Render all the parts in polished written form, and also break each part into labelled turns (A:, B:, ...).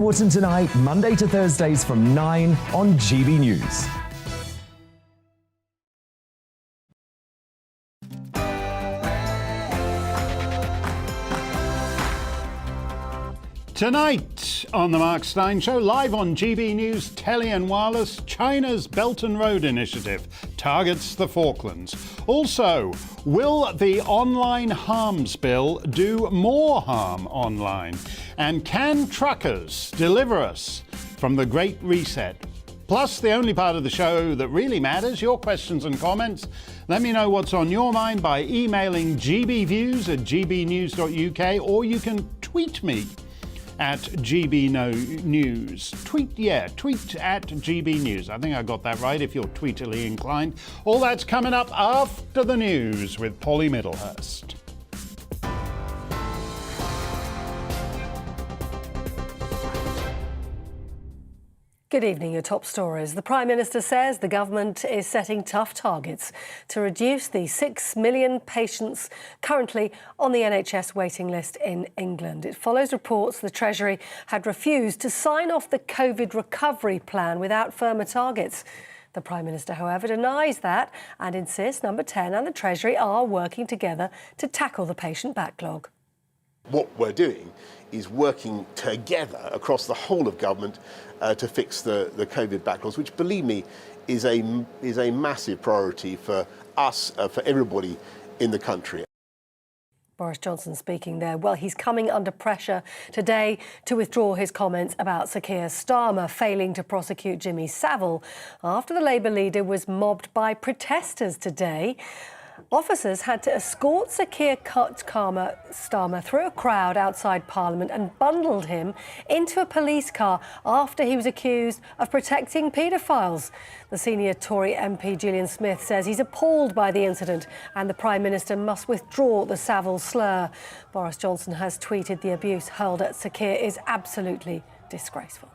A: Wharton tonight, Monday to Thursdays from 9 on GB News.
B: Tonight on the Mark Steyn Show, live on GB News, Telly and Wireless, China's Belt and Road Initiative targets the Falklands. Also, will the online harms bill do more harm online? And can truckers deliver us from the Great Reset? Plus, the only part of the show that really matters, your questions and comments. Let me know what's on your mind by emailing gbviews@gbnews.uk, or you can tweet me at GBNews. Tweet at GB News. I think I got that right if you're tweetily inclined. All that's coming up after the news with Polly Middlehurst.
C: Good evening. Your top stories. The Prime Minister says the government is setting tough targets to reduce the 6 million patients currently on the NHS waiting list in England. It follows reports the Treasury had refused to sign off the COVID recovery plan without firmer targets. The Prime Minister, however, denies that and insists Number 10 and the Treasury are working together to tackle the patient backlog.
D: What we're doing is working together across the whole of government to fix the COVID backlogs, which, believe me, is a massive priority for us, for everybody in the country.
C: Boris Johnson speaking there. Well, he's coming under pressure today to withdraw his comments about Sir Keir Starmer failing to prosecute Jimmy Savile after the Labour leader was mobbed by protesters today. Officers had to escort Sir Keir Starmer through a crowd outside Parliament and bundled him into a police car after he was accused of protecting paedophiles. The senior Tory MP Julian Smith says he's appalled by the incident and the Prime Minister must withdraw the Savile slur. Boris Johnson has tweeted the abuse hurled at Sir Keir is absolutely disgraceful.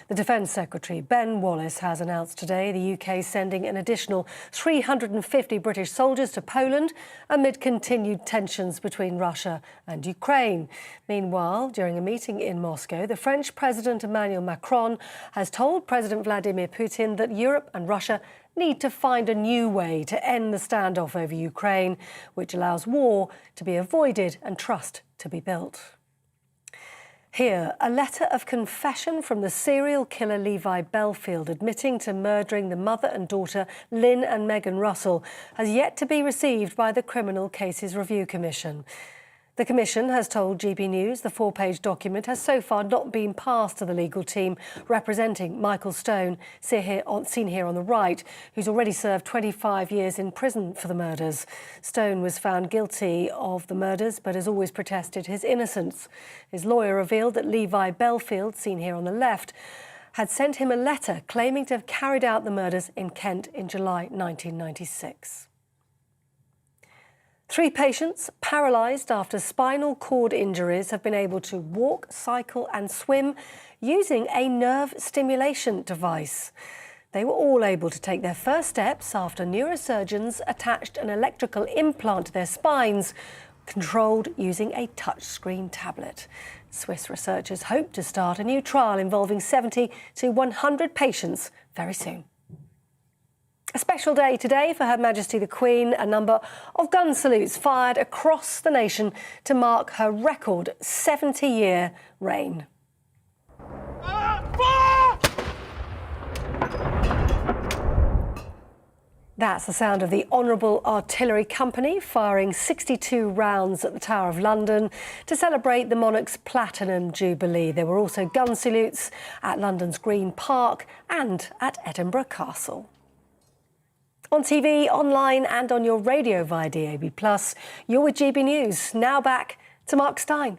C: The Defence Secretary, Ben Wallace, has announced today the UK is sending an additional 350 British soldiers to Poland amid continued tensions between Russia and Ukraine. Meanwhile, during a meeting in Moscow, the French President Emmanuel Macron has told President Vladimir Putin that Europe and Russia need to find a new way to end the standoff over Ukraine, which allows war to be avoided and trust to be built. Here, a letter of confession from the serial killer Levi Belfield admitting to murdering the mother and daughter Lynn and Megan Russell has yet to be received by the Criminal Cases Review Commission. The Commission has told GB News the 4-page document has so far not been passed to the legal team representing Michael Stone, seen here on the right, who's already served 25 years in prison for the murders. Stone was found guilty of the murders but has always protested his innocence. His lawyer revealed that Levi Belfield, seen here on the left, had sent him a letter claiming to have carried out the murders in Kent in July 1996. 3 patients paralysed after spinal cord injuries have been able to walk, cycle and swim using a nerve stimulation device. They were all able to take their first steps after neurosurgeons attached an electrical implant to their spines, controlled using a touchscreen tablet. Swiss researchers hope to start a new trial involving 70 to 100 patients very soon. A special day today for Her Majesty the Queen. A number of gun salutes fired across the nation to mark her record 70-year reign. That's the sound of the Honourable Artillery Company firing 62 rounds at the Tower of London to celebrate the monarch's Platinum Jubilee. There were also gun salutes at London's Green Park and at Edinburgh Castle. On TV, online and on your radio via DAB+, you're with GB News. Now back to Mark Steyn.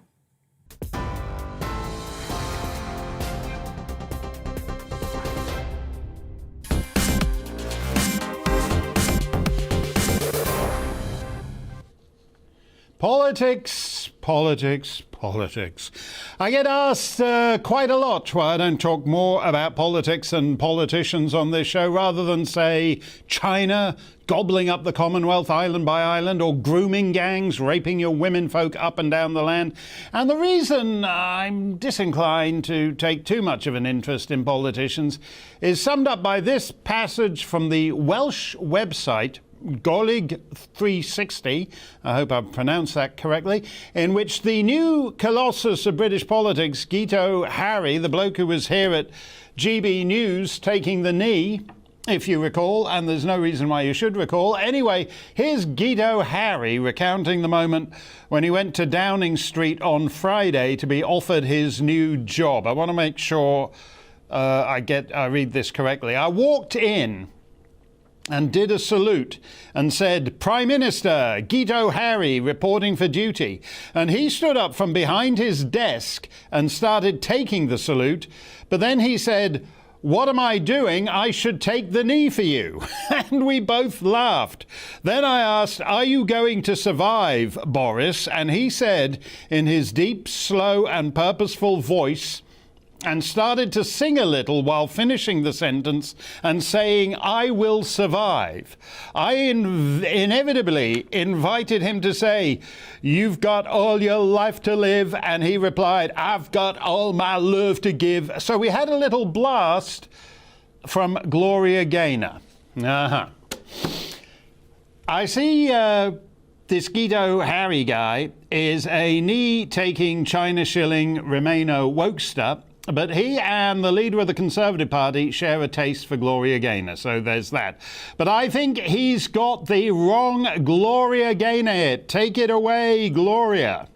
B: Politics, politics, politics. I get asked quite a lot why I don't talk more about politics and politicians on this show rather than, say, China gobbling up the Commonwealth island by island, or grooming gangs raping your womenfolk up and down the land. And the reason I'm disinclined to take too much of an interest in politicians is summed up by this passage from the Welsh website Golig 360, I hope I've pronounced that correctly, in which the new colossus of British politics, Guido Harry, the bloke who was here at GBNews taking the knee, if you recall, and there's no reason why you should recall. Anyway, here's Guido Harry recounting the moment when he went to Downing Street on Friday to be offered his new job. I want to make sure I read this correctly. I walked in and did a salute and said, "Prime Minister Guido Harry reporting for duty." And he stood up from behind his desk and started taking the salute. But then he said, "What am I doing? I should take the knee for you." And we both laughed. Then I asked, "Are you going to survive, Boris?" And he said in his deep, slow and purposeful voice, and started to sing a little while finishing the sentence and saying, "I will survive." I inevitably invited him to say, "You've got all your life to live." And he replied, "I've got all my love to give." So we had a little blast from Gloria Gaynor. I see this Guido Harry guy is a knee-taking, China-shilling Remainer wokester, but he and the leader of the Conservative Party share a taste for Gloria Gaynor, so there's that. But I think he's got the wrong Gloria Gaynor hit. Take it away, Gloria.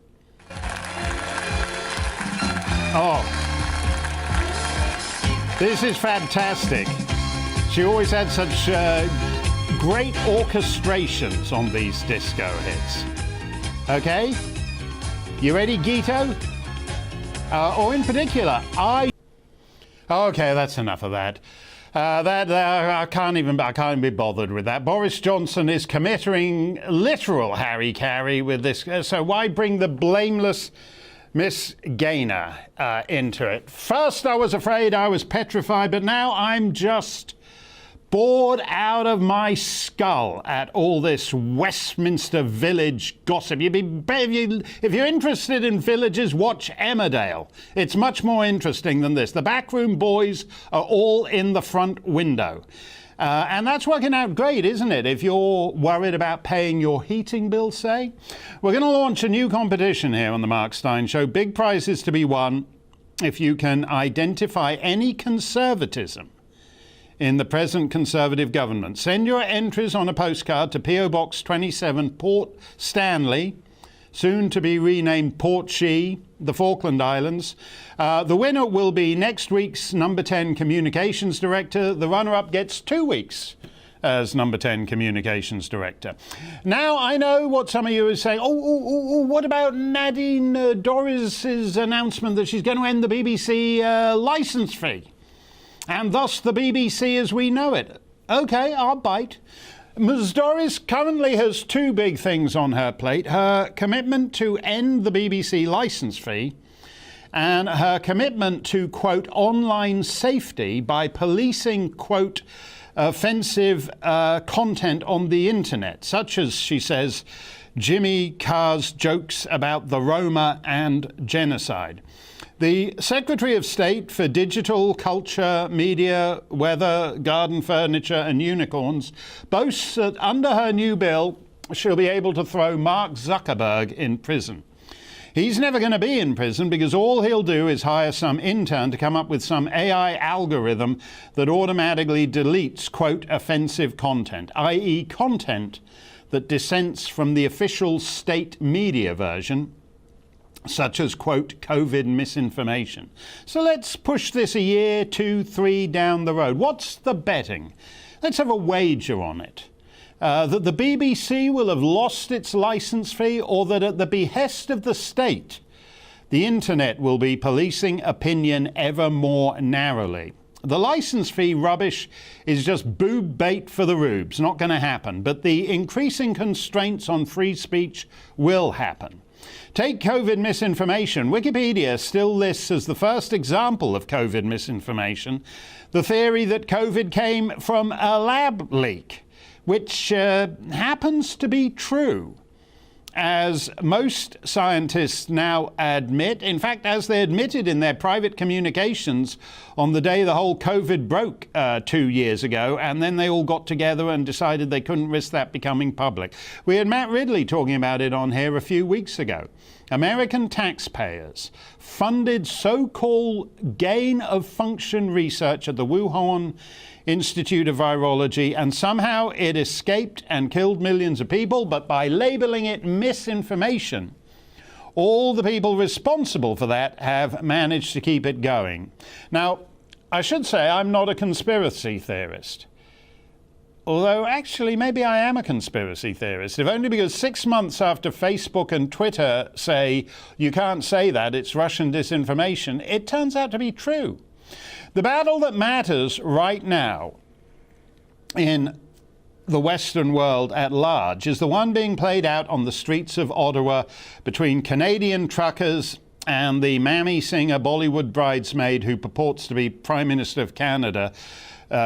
B: Oh, this is fantastic. She always had such great orchestrations on these disco hits. Okay? You ready, Guido? Or in particular, Okay, that's enough of that. I can't even be bothered with that. Boris Johnson is committing literal Harry Carey with this. So why bring the blameless Miss Gaynor into it? First, I was afraid, I was petrified, but now I'm just bored out of my skull at all this Westminster village gossip. If you're interested in villages, watch Emmerdale. It's much more interesting than this. The backroom boys are all in the front window. And that's working out great, isn't it? If you're worried about paying your heating bill, say. We're going to launch a new competition here on the Mark Steyn Show. Big prizes to be won if you can identify any conservatism in the present Conservative government. Send your entries on a postcard to P.O. Box 27, Port Stanley, soon to be renamed Portsea, the Falkland Islands. The winner will be next week's number 10 Communications Director. The runner-up gets 2 weeks as number 10 Communications Director. Now, I know what some of you are saying. What about Nadine Dorries's announcement that she's going to end the BBC licence fee, and thus the BBC as we know it? OK, I'll bite. Ms Dorries currently has two big things on her plate: her commitment to end the BBC licence fee and her commitment to, quote, online safety by policing, quote, offensive content on the internet, such as, she says, Jimmy Carr's jokes about the Roma and genocide. The Secretary of State for Digital, Culture, Media, Weather, Garden Furniture and Unicorns boasts that under her new bill, she'll be able to throw Mark Zuckerberg in prison. He's never going to be in prison because all he'll do is hire some intern to come up with some AI algorithm that automatically deletes, quote, offensive content, i.e. content that dissents from the official state media version, such as, quote, COVID misinformation. So let's push this a year, 2, 3 down the road. What's the betting? Let's have a wager on it. That the BBC will have lost its licence fee, or that at the behest of the state, the internet will be policing opinion ever more narrowly. The licence fee rubbish is just boob bait for the rubes, not going to happen. But the increasing constraints on free speech will happen. Take COVID misinformation. Wikipedia still lists as the first example of COVID misinformation the theory that COVID came from a lab leak, which happens to be true, as most scientists now admit. In fact, as they admitted in their private communications on the day the whole COVID broke 2 years ago, and then they all got together and decided they couldn't risk that becoming public. We had Matt Ridley talking about it on here a few weeks ago. American taxpayers funded so-called gain-of-function research at the Wuhan Institute of Virology, and somehow it escaped and killed millions of people, but by labeling it misinformation, all the people responsible for that have managed to keep it going. Now, I should say I'm not a conspiracy theorist. Although, actually, maybe I am a conspiracy theorist, if only because 6 months after Facebook and Twitter say, you can't say that, it's Russian disinformation, it turns out to be true. The battle that matters right now in the Western world at large is the one being played out on the streets of Ottawa between Canadian truckers and the mammy singer Bollywood bridesmaid who purports to be Prime Minister of Canada,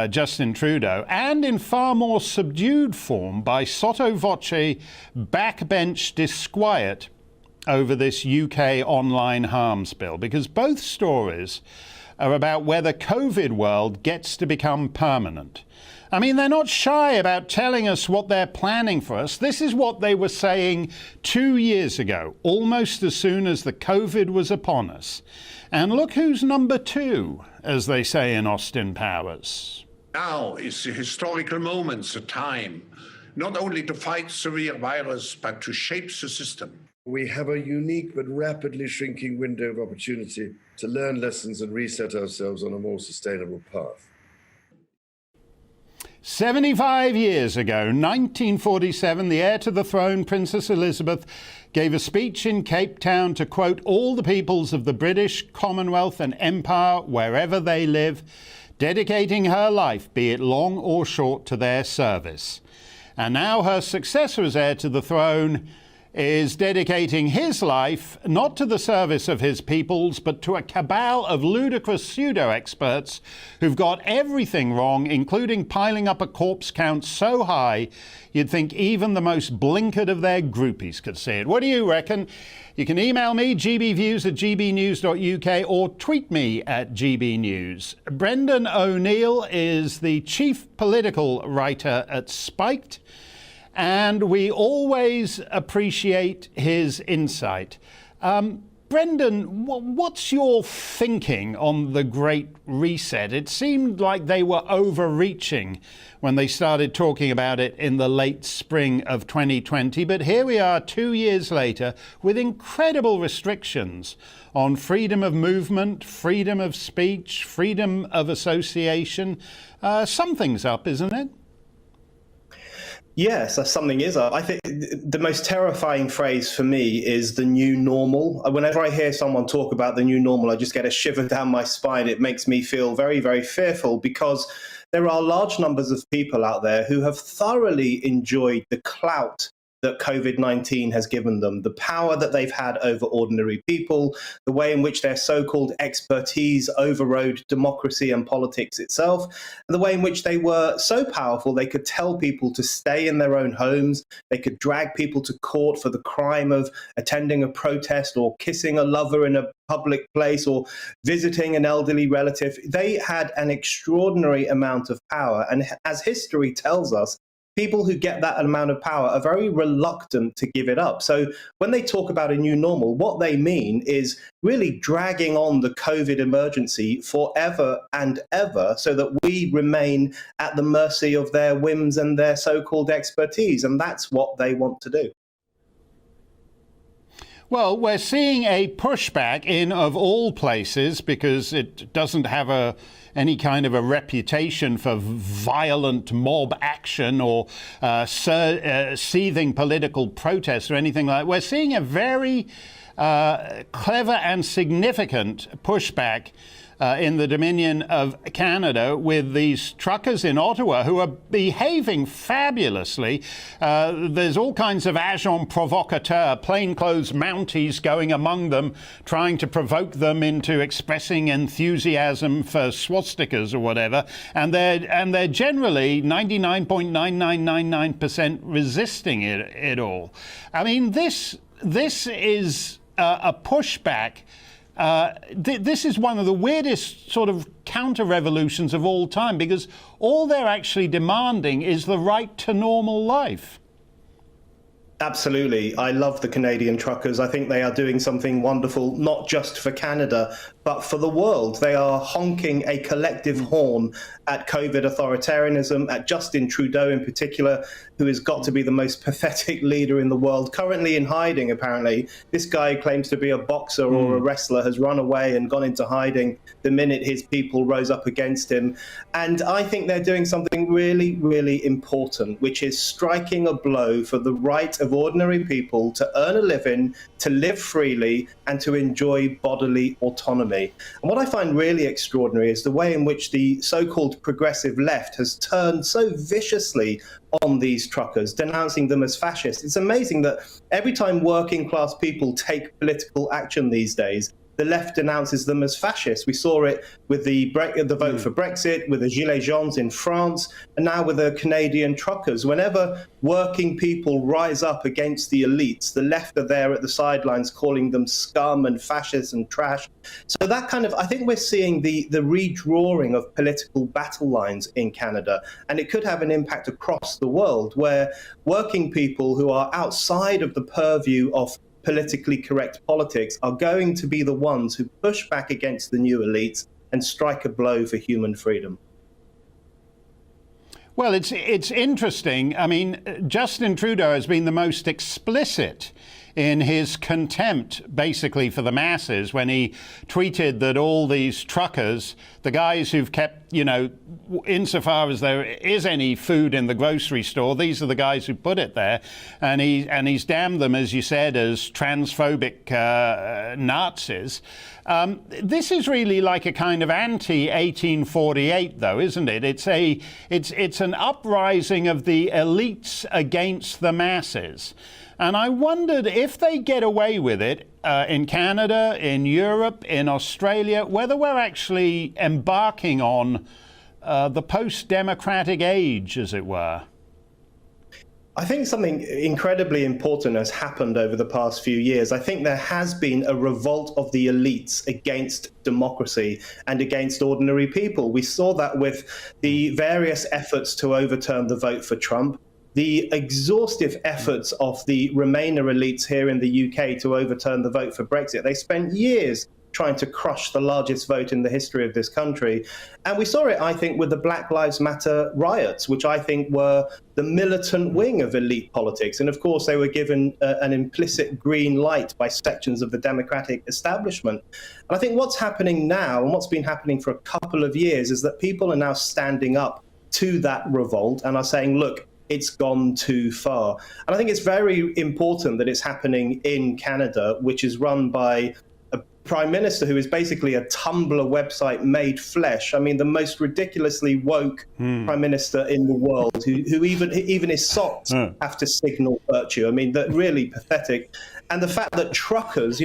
B: Justin Trudeau, and in far more subdued form by sotto voce backbench disquiet over this UK online harms bill, because both stories are about whether COVID world gets to become permanent. I mean, they're not shy about telling us what they're planning for us. This is what they were saying 2 years ago, almost as soon as the COVID was upon us. And look who's number two, as they say in Austin Powers.
E: Now is the historical moment, the time, not only to fight the real virus, but to shape the system.
F: We have a unique but rapidly shrinking window of opportunity to learn lessons and reset ourselves on a more sustainable path.
B: 75 years ago, 1947, the heir to the throne, Princess Elizabeth, gave a speech in Cape Town to quote all the peoples of the British Commonwealth and Empire wherever they live, dedicating her life, be it long or short, to their service. And now her successor as heir to the throne is dedicating his life not to the service of his peoples, but to a cabal of ludicrous pseudo-experts who've got everything wrong, including piling up a corpse count so high you'd think even the most blinkered of their groupies could see it. What do you reckon? You can email me, gbviews@gbnews.uk, or tweet me at gbnews. Brendan O'Neill is the chief political writer at Spiked, and we always appreciate his insight. Brendan, what's your thinking on the Great Reset? It seemed like they were overreaching when they started talking about it in the late spring of 2020, but here we are 2 years later with incredible restrictions on freedom of movement, freedom of speech, freedom of association. Something's up, isn't it?
G: Yes, something is up. I think the most terrifying phrase for me is the new normal. Whenever I hear someone talk about the new normal, I just get a shiver down my spine. It makes me feel very, very fearful, because there are large numbers of people out there who have thoroughly enjoyed the clout that COVID-19 has given them, the power that they've had over ordinary people, the way in which their so-called expertise overrode democracy and politics itself, and the way in which they were so powerful they could tell people to stay in their own homes, they could drag people to court for the crime of attending a protest or kissing a lover in a public place or visiting an elderly relative. They had an extraordinary amount of power, and as history tells us, people who get that amount of power are very reluctant to give it up. So when they talk about a new normal, what they mean is really dragging on the COVID emergency forever and ever so that we remain at the mercy of their whims and their so-called expertise. And that's what they want to do.
B: Well, we're seeing a pushback in, of all places, because it doesn't have any kind of a reputation for violent mob action or seething political protest or anything like that. We're seeing a very clever and significant pushback in the Dominion of Canada with these truckers in Ottawa who are behaving fabulously. There's all kinds of agents provocateurs, plainclothes Mounties going among them, trying to provoke them into expressing enthusiasm for swastikas or whatever. And they're generally 99.9999% resisting it all. I mean, this is a pushback. This is one of the weirdest sort of counter-revolutions of all time, because all they're actually demanding is the right to normal life.
G: Absolutely. I love the Canadian truckers. I think they are doing something wonderful, not just for Canada, but for the world. They are honking a collective horn at COVID authoritarianism, at Justin Trudeau in particular, who has got to be the most pathetic leader in the world, currently in hiding, apparently. This guy claims to be a boxer or a wrestler, has run away and gone into hiding the minute his people rose up against him. And I think they're doing something really, really important, which is striking a blow for the right of ordinary people to earn a living, to live freely, and to enjoy bodily autonomy. And what I find really extraordinary is the way in which the so-called progressive left has turned so viciously on these truckers, denouncing them as fascists. It's amazing that every time working class people take political action these days, the left denounces them as fascists. We saw it with the vote for Brexit, with the Gilets Jaunes in France, and now with the Canadian truckers. Whenever working people rise up against the elites, the left are there at the sidelines calling them scum and fascists and trash. So that kind of, I think we're seeing the redrawing of political battle lines in Canada, and it could have an impact across the world, where working people who are outside of the purview of politically correct politics are going to be the ones who push back against the new elites and strike a blow for human freedom.
B: Well, it's interesting. I mean, Justin Trudeau has been the most explicit in his contempt, basically, for the masses when he tweeted that all these truckers, the guys who've kept, insofar as there is any food in the grocery store, these are the guys who put it there, and he's damned them, as you said, as transphobic Nazis. This is really like a kind of anti-1848, though, isn't it? It's an uprising of the elites against the masses. And I wondered if they get away with it in Canada, in Europe, in Australia, whether we're actually embarking on the post-democratic age, as it were.
G: I think something incredibly important has happened over the past few years. I think there has been a revolt of the elites against democracy and against ordinary people. We saw that with the various efforts to overturn the vote for Trump, the exhaustive efforts of the Remainer elites here in the UK to overturn the vote for Brexit. They spent years trying to crush the largest vote in the history of this country. And we saw it, I think, with the Black Lives Matter riots, which I think were the militant wing of elite politics. And of course, they were given an implicit green light by sections of the democratic establishment. And I think what's happening now, and what's been happening for a couple of years, is that people are now standing up to that revolt and are saying, look, it's gone too far. And I think it's very important that it's happening in Canada, which is run by a prime minister who is basically a Tumblr website made flesh. I mean, the most ridiculously woke prime minister in the world, who even his socks have to signal virtue. I mean, that really pathetic. And the fact that truckers,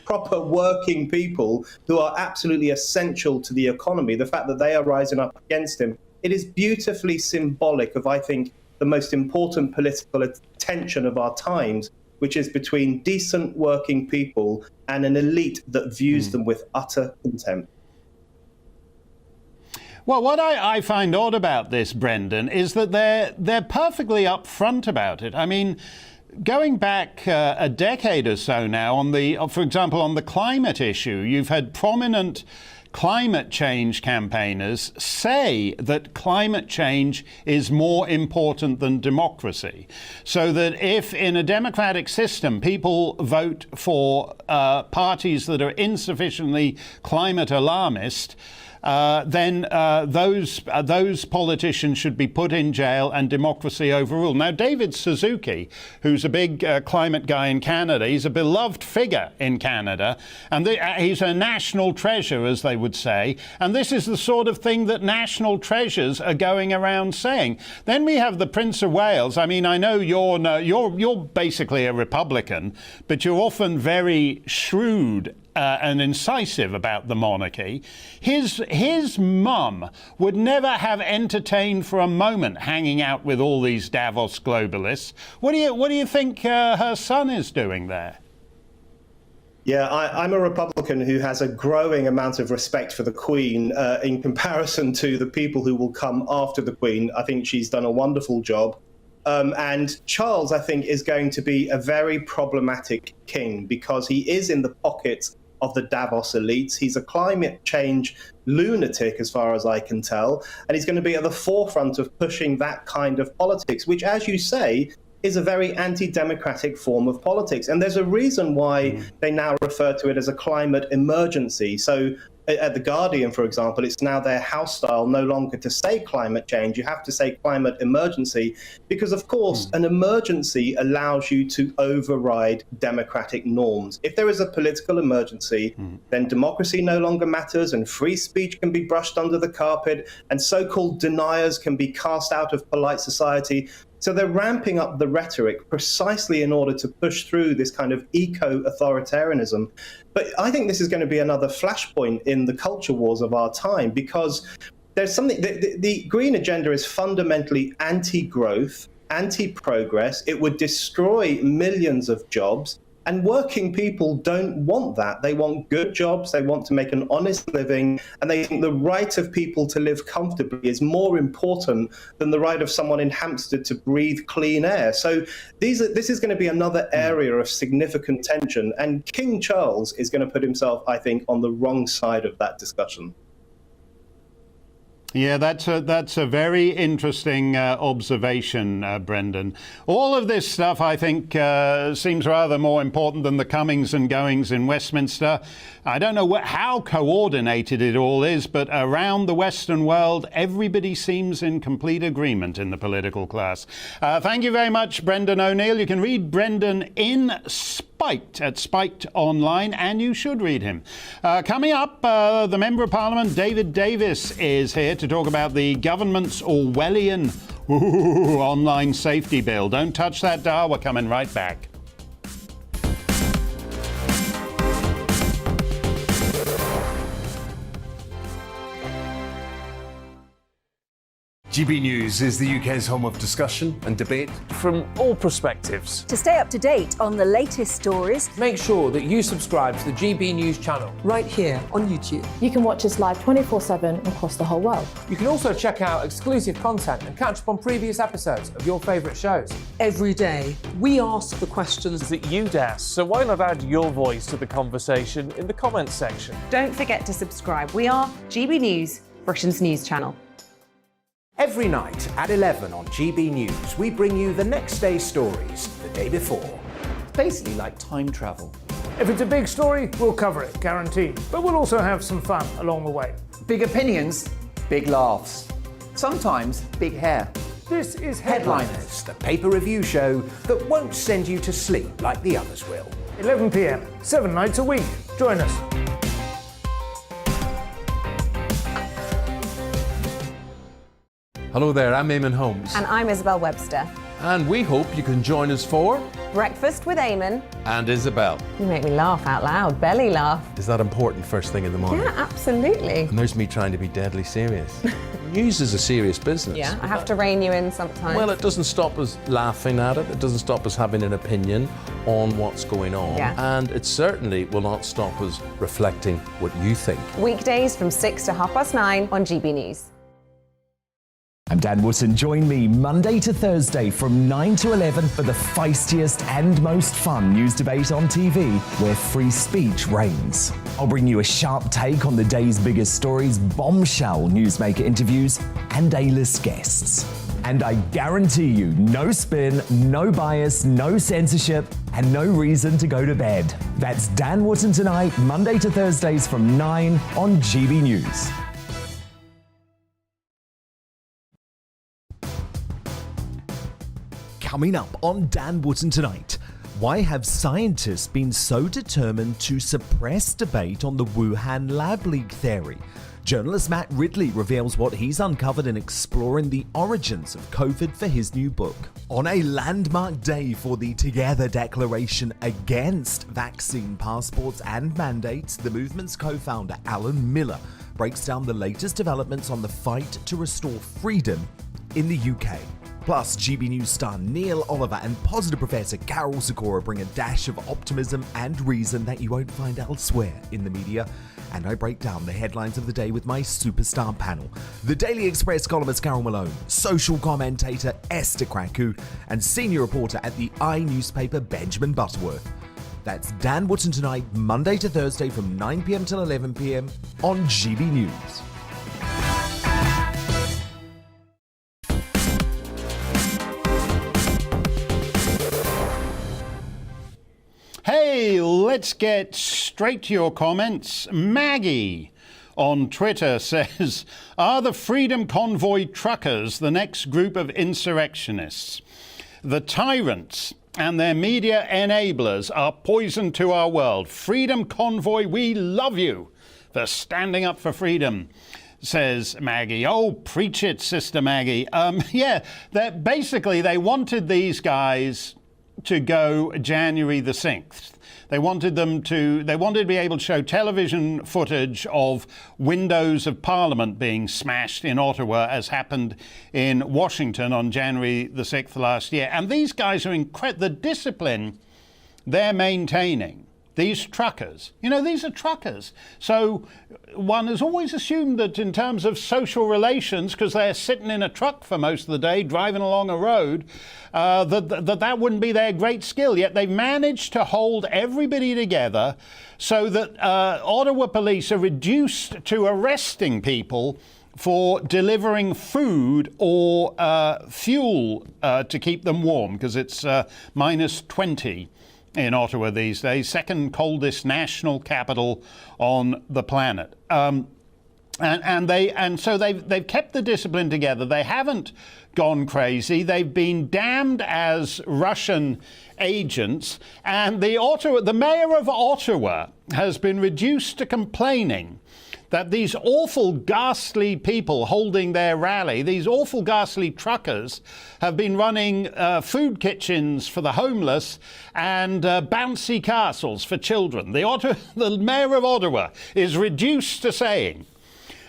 G: proper working people who are absolutely essential to the economy, the fact that they are rising up against him, it is beautifully symbolic of, I think, the most important political tension of our times, which is between decent working people and an elite that views them with utter contempt.
B: Well, what I find odd about this, Brendan, is that they're perfectly upfront about it. I mean, going back a decade or so now, for example, on the climate issue, you've had prominent climate change campaigners say that climate change is more important than democracy. So that if in a democratic system people vote for parties that are insufficiently climate alarmist, then those politicians should be put in jail and democracy overruled. Now, David Suzuki, who's a big climate guy in Canada, he's a beloved figure in Canada, and he's a national treasure, as they would say. And this is the sort of thing that national treasures are going around saying. Then we have the Prince of Wales. I mean, I know you're basically a Republican, but you're often very shrewd and incisive about the monarchy. His mum would never have entertained for a moment hanging out with all these Davos globalists. What do you think her son is doing there?
G: Yeah, I'm a Republican who has a growing amount of respect for the Queen in comparison to the people who will come after the Queen. I think she's done a wonderful job. And Charles, I think, is going to be a very problematic king because he is in the pocket of the Davos elites. He's a climate change lunatic, as far as I can tell, and he's going to be at the forefront of pushing that kind of politics, which, as you say, is a very anti-democratic form of politics. And there's a reason why they now refer to it as a climate emergency. So at The Guardian, for example, it's now their house style no longer to say climate change. You have to say climate emergency because, of course, an emergency allows you to override democratic norms. If there is a political emergency, then democracy no longer matters and free speech can be brushed under the carpet and so-called deniers can be cast out of polite society. So they're ramping up the rhetoric precisely in order to push through this kind of eco-authoritarianism. But I think this is going to be another flashpoint in the culture wars of our time because there's something, the green agenda is fundamentally anti-growth, anti-progress. It would destroy millions of jobs. And working people don't want that. They want good jobs, they want to make an honest living, and they think the right of people to live comfortably is more important than the right of someone in Hampstead to breathe clean air. So this is going to be another area of significant tension, and King Charles is going to put himself, I think, on the wrong side of that discussion.
B: Yeah, that's a very interesting observation, Brendan. All of this stuff, I think, seems rather more important than the comings and goings in Westminster. I don't know how coordinated it all is, but around the Western world, everybody seems in complete agreement in the political class. Thank you very much, Brendan O'Neill. You can read Brendan in Spiked at Spiked Online, and you should read him. Coming up, the Member of Parliament, David Davis, is here to talk about the government's Orwellian online safety bill. Don't touch that dial. We're coming right back.
H: GB News is the UK's home of discussion and debate
I: from all perspectives.
J: To stay up to date on the latest stories,
I: make sure that you subscribe to the GB News channel
K: right here on YouTube.
L: You can watch us live 24/7 across the whole world.
I: You can also check out exclusive content and catch up on previous episodes of your favourite shows.
K: Every day, we ask the questions
I: that you'd ask, so why not add your voice to the conversation in the comments section?
M: Don't forget to subscribe. We are GB News, Britain's news channel.
N: Every night at 11 on GB News, we bring you the next day's stories the day before.
O: Basically like time travel.
P: If it's a big story, we'll cover it, guaranteed. But we'll also have some fun along the way.
O: Big opinions, big laughs. Sometimes big hair.
P: This is
N: Headliners, the paper review show that won't send you to sleep like the others will.
P: 11 p.m, 7 nights a week. Join us.
H: Hello there, I'm Eamon Holmes.
M: And I'm Isabel Webster.
H: And we hope you can join us for
M: Breakfast with Eamon
H: and Isabel.
M: You make me laugh out loud, belly laugh.
H: Is that important first thing in the morning?
M: Yeah, absolutely.
H: And there's me trying to be deadly serious. News is a serious business.
M: Yeah, I have to rein you in sometimes.
H: Well, it doesn't stop us laughing at it. It doesn't stop us having an opinion on what's going on.
M: Yeah.
H: And it certainly will not stop us reflecting what you think.
M: Weekdays from 6 to 9:30 on GB News.
A: I'm Dan Wootton. Join me Monday to Thursday from 9 to 11 for the feistiest and most fun news debate on TV, where free speech reigns. I'll bring you a sharp take on the day's biggest stories, bombshell newsmaker interviews, and A-list guests. And I guarantee you, no spin, no bias, no censorship, and no reason to go to bed. That's Dan Wootton Tonight, Monday to Thursdays from 9 on GB News. Coming up on Dan Wootton Tonight, why have scientists been so determined to suppress debate on the Wuhan lab leak theory? Journalist Matt Ridley reveals what he's uncovered in exploring the origins of COVID for his new book. On a landmark day for the Together Declaration against vaccine passports and mandates, the movement's co-founder Alan Miller breaks down the latest developments on the fight to restore freedom in the UK. Plus, GB News star Neil Oliver and positive professor Carol Sikora bring a dash of optimism and reason that you won't find elsewhere in the media. And I break down the headlines of the day with my superstar panel. The Daily Express columnist Carol Malone, social commentator Esther Kraku, and senior reporter at the newspaper Benjamin Butterworth. That's Dan Wootton Tonight, Monday to Thursday from 9 p.m. till 11 p.m. on GB News.
B: Hey, let's get straight to your comments. Maggie on Twitter says, are the Freedom Convoy truckers the next group of insurrectionists? The tyrants and their media enablers are poison to our world. Freedom Convoy, we love you for standing up for freedom, says Maggie. Oh, preach it, Sister Maggie. Yeah, basically they wanted these guys to go January the 6th. They wanted to be able to show television footage of windows of Parliament being smashed in Ottawa, as happened in Washington on January the 6th last year. And these guys are the discipline they're maintaining. These truckers, these are truckers. So one has always assumed that in terms of social relations, because they're sitting in a truck for most of the day, driving along a road, that wouldn't be their great skill. Yet they've managed to hold everybody together so that Ottawa police are reduced to arresting people for delivering food or fuel to keep them warm, because it's minus 20 in Ottawa these days, second coldest national capital on the planet. So they've kept the discipline together. They haven't gone crazy. They've been damned as Russian agents, and the mayor of Ottawa has been reduced to complaining that these awful, ghastly people holding their rally, these awful, ghastly truckers, have been running food kitchens for the homeless and bouncy castles for children. The mayor of Ottawa is reduced to saying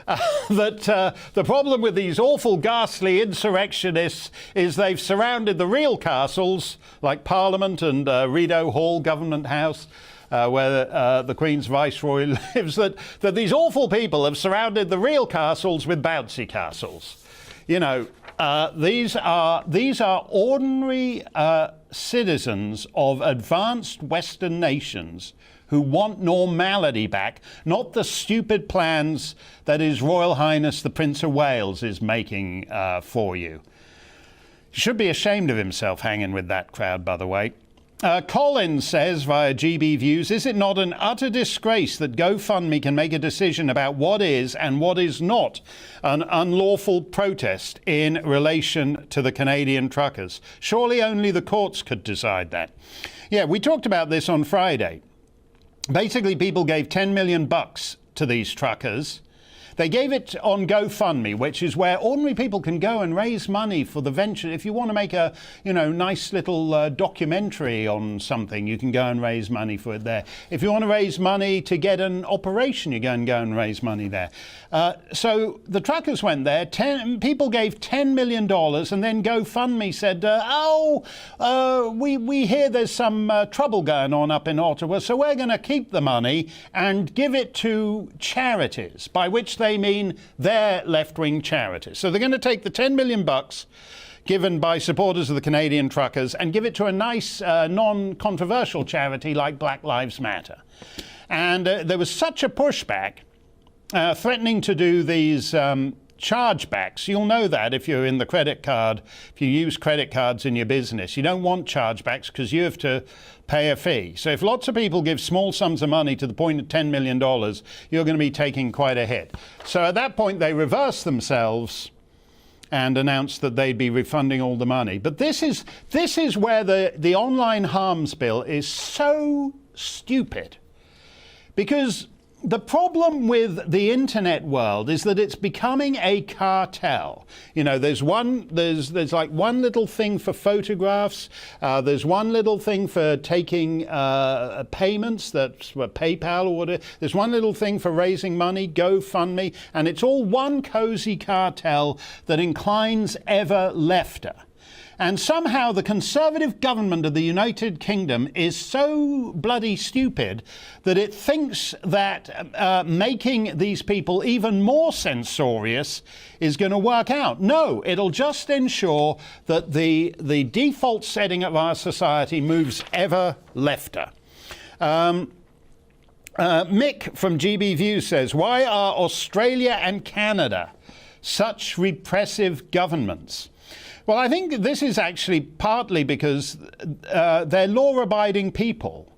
B: that the problem with these awful, ghastly insurrectionists is they've surrounded the real castles, like Parliament and Rideau Hall, Government House, where the Queen's Viceroy lives, that these awful people have surrounded the real castles with bouncy castles. These are ordinary citizens of advanced Western nations who want normality back, not the stupid plans that His Royal Highness the Prince of Wales is making for you. He should be ashamed of himself hanging with that crowd, by the way. Colin says via GB Views, is it not an utter disgrace that GoFundMe can make a decision about what is and what is not an unlawful protest in relation to the Canadian truckers? Surely only the courts could decide that. Yeah, we talked about this on Friday. Basically, people gave $10 million to these truckers. They gave it on GoFundMe, which is where ordinary people can go and raise money for the venture. If you want to make a, nice little documentary on something, you can go and raise money for it there. If you want to raise money to get an operation, you go and raise money there. So the truckers went there. People gave $10 million, and then GoFundMe said, we hear there's some trouble going on up in Ottawa, so we're going to keep the money and give it to charities, by which they mean their left-wing charities. So they're going to take the $10 million given by supporters of the Canadian truckers and give it to a nice, non-controversial charity like Black Lives Matter. And there was such a pushback threatening to do these chargebacks. You'll know that if you're in the credit card, if you use credit cards in your business. You don't want chargebacks because you have to pay a fee. So if lots of people give small sums of money to the point of $10 million, you're going to be taking quite a hit. So at that point, they reversed themselves and announced that they'd be refunding all the money. But this is where the online harms bill is so stupid, because the problem with the internet world is that it's becoming a cartel. You know, there's like one little thing for photographs, there's one little thing for taking payments, that's for PayPal or whatever, there's one little thing for raising money, GoFundMe, and it's all one cozy cartel that inclines ever lefter. And somehow the Conservative government of the United Kingdom is so bloody stupid that it thinks that making these people even more censorious is going to work out. No, it'll just ensure that the default setting of our society moves ever lefter. Mick from GBNews says, why are Australia and Canada such repressive governments? Well, I think this is actually partly because they're law-abiding people.